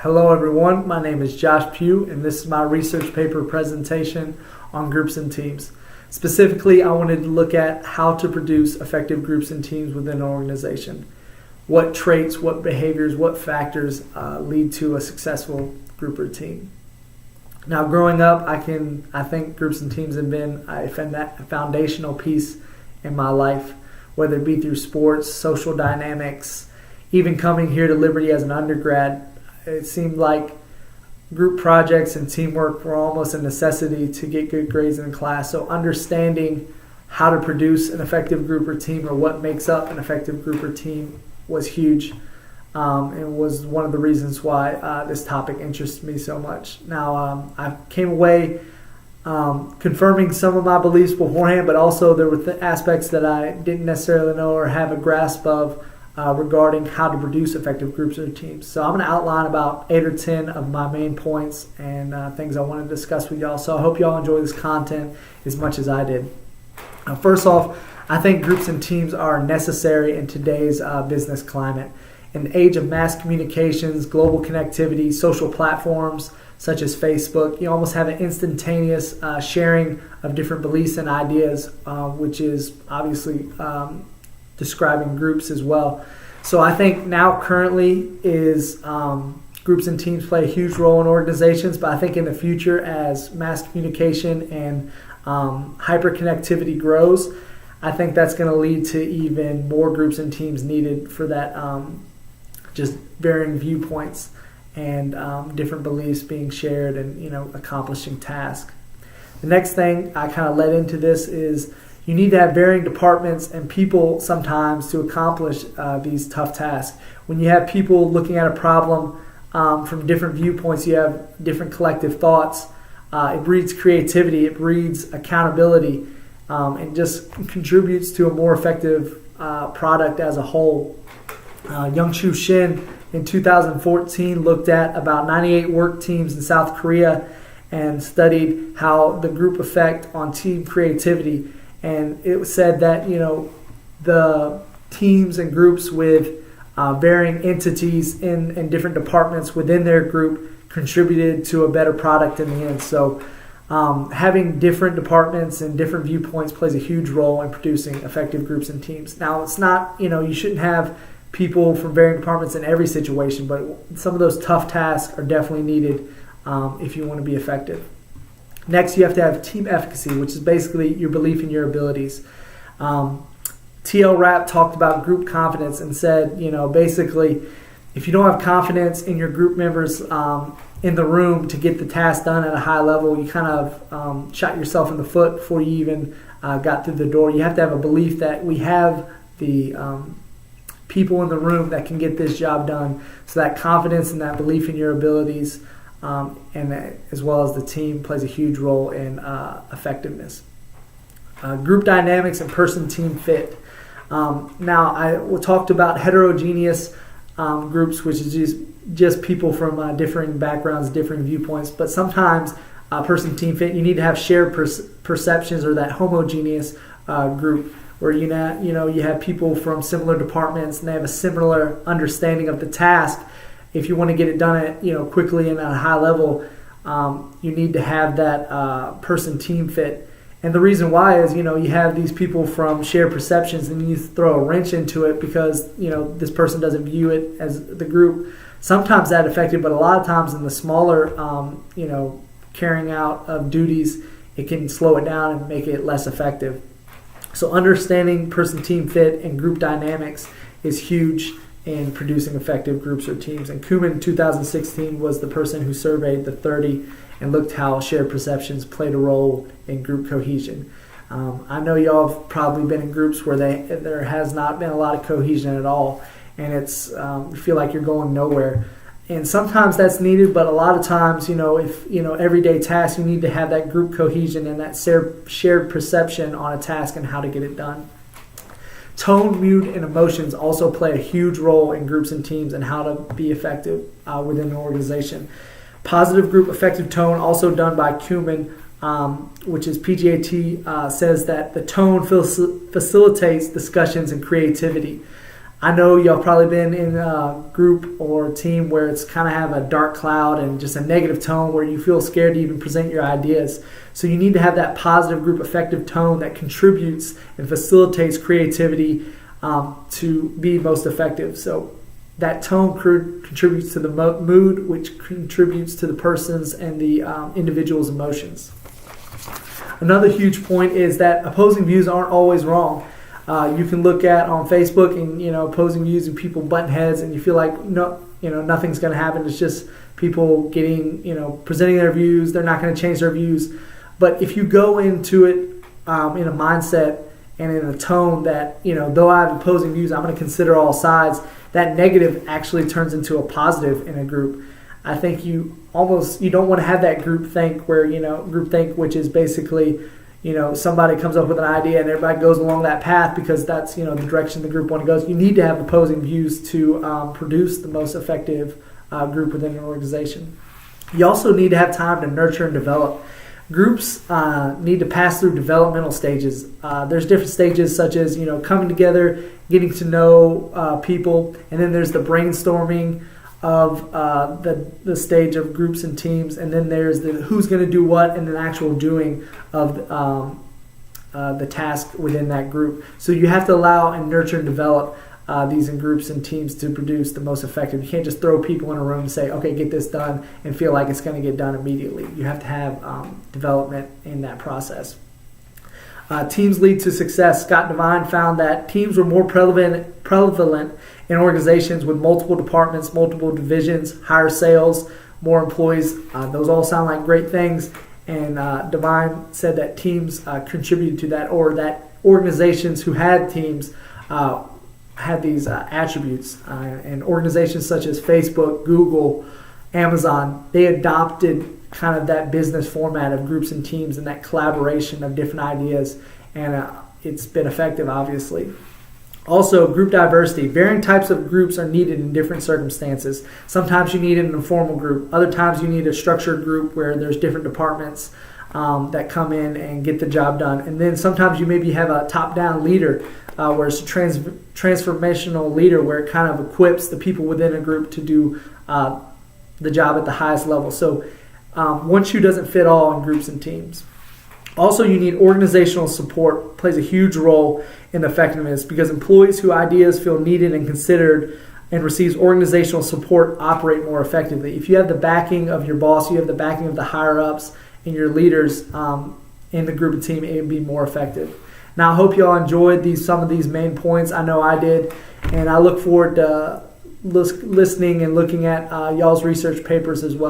Hello everyone, my name is Josh Pugh and this is my research paper presentation on groups and teams. Specifically, I wanted to look at how to produce effective groups and teams within an organization. What traits, what behaviors, what factors lead to a successful group or team. Now growing up, I think groups and teams have been a foundational piece in my life, whether it be through sports, social dynamics, even coming here to Liberty as an undergrad. It seemed like group projects and teamwork were almost a necessity to get good grades in class. So understanding how to produce an effective group or team, or what makes up an effective group or team, was huge, and was one of the reasons why this topic interests me so much. Now, I came away confirming some of my beliefs beforehand, but also there were aspects that I didn't necessarily know or have a grasp of regarding how to produce effective groups or teams. So I'm going to outline about 8 or 10 of my main points and things I want to discuss with y'all. So I hope y'all enjoy this content as much as I did. First off, I think groups and teams are necessary in today's business climate. In the age of mass communications, global connectivity, social platforms such as Facebook, you almost have an instantaneous sharing of different beliefs and ideas, which is obviously describing groups as well. So I think now currently is groups and teams play a huge role in organizations, but I think in the future, as mass communication and hyperconnectivity grows, I think that's going to lead to even more groups and teams needed for that just varying viewpoints and different beliefs being shared and accomplishing tasks. The next thing I kind of led into this is you need to have varying departments and people sometimes to accomplish these tough tasks. When you have people looking at a problem from different viewpoints, you have different collective thoughts. It breeds creativity, it breeds accountability, and just contributes to a more effective product as a whole. Young-Chu Shin in 2014 looked at about 98 work teams in South Korea and studied how the group effect on team creativity. And it said that the teams and groups with varying entities in different departments within their group contributed to a better product in the end. So having different departments and different viewpoints plays a huge role in producing effective groups and teams. Now, it's not, you shouldn't have people from varying departments in every situation, but some of those tough tasks are definitely needed if you want to be effective. Next, you have to have team efficacy, which is basically your belief in your abilities. T.L. Rapp talked about group confidence and said, basically, if you don't have confidence in your group members in the room to get the task done at a high level, you kind of shot yourself in the foot before you even got through the door. You have to have a belief that we have the people in the room that can get this job done. So that confidence and that belief in your abilities and as well as the team plays a huge role in effectiveness. Group dynamics and person-team fit. Now, we talked about heterogeneous groups, which is just people from differing backgrounds, differing viewpoints. But sometimes person-team fit, you need to have shared perceptions, or that homogeneous group where you have people from similar departments and they have a similar understanding of the task. If you want to get it done quickly and at a high level, you need to have that person-team fit. And the reason why is, you have these people from shared perceptions and you throw a wrench into it because, this person doesn't view it as the group. Sometimes that's effective, but a lot of times in the smaller, carrying out of duties, it can slow it down and make it less effective. So understanding person-team fit and group dynamics is huge in producing effective groups or teams. And Kuhlman in 2016 was the person who surveyed the 30 and looked how shared perceptions played a role in group cohesion. I know y'all have probably been in groups where there has not been a lot of cohesion at all, and it's you feel like you're going nowhere. And sometimes that's needed, but a lot of times, if everyday tasks, you need to have that group cohesion and that shared perception on a task and how to get it done. Tone, mood, and emotions also play a huge role in groups and teams and how to be effective within an organization. Positive group effective tone, also done by Kuhlman, which is PGAT, says that the tone facilitates discussions and creativity. I know y'all probably been in a group or team where it's kind of have a dark cloud and just a negative tone where you feel scared to even present your ideas. So you need to have that positive group effective tone that contributes and facilitates creativity to be most effective. So that tone contributes to the mood, which contributes to the person's and the individual's emotions. Another huge point is that opposing views aren't always wrong. You can look at on Facebook and opposing views and people butting heads, and you feel like nothing's going to happen. It's just people getting presenting their views. They're not going to change their views. But if you go into it in a mindset and in a tone that though I have opposing views, I'm going to consider all sides. That negative actually turns into a positive in a group. I think you don't want to have that groupthink where groupthink, which is basically somebody comes up with an idea and everybody goes along that path because that's the direction the group want to go. You need to have opposing views to produce the most effective group within an organization. You also need to have time to nurture and develop. Groups need to pass through developmental stages. There's different stages such as coming together, getting to know people, and then there's the brainstorming of the stage of groups and teams, and then there's the who's going to do what and the actual doing of the task within that group. So you have to allow and nurture and develop these in groups and teams to produce the most effective. You can't just throw people in a room and say, okay, get this done, and feel like it's going to get done immediately. You have to have development in that process. Teams lead to success. Scott Devine found that teams were more prevalent in organizations with multiple departments, multiple divisions, higher sales, more employees. Those all sound like great things. And Devine said that teams contributed to that, or that organizations who had teams had these attributes. And organizations such as Facebook, Google, Amazon, they adopted kind of that business format of groups and teams and that collaboration of different ideas, and it's been effective, obviously. Also, group diversity. Varying types of groups are needed in different circumstances. Sometimes you need an informal group. Other times you need a structured group where there's different departments that come in and get the job done. And then sometimes you maybe have a top-down leader where it's a transformational leader where it kind of equips the people within a group to do the job at the highest level. So one shoe doesn't fit all in groups and teams. Also, you need organizational support. Plays a huge role in effectiveness because employees whose ideas feel needed and considered and receives organizational support operate more effectively. If you have the backing of your boss, you have the backing of the higher ups and your leaders in the group and team, it will be more effective. Now, I hope y'all enjoyed some of these main points. I know I did, and I look forward to listening and looking at y'all's research papers as well.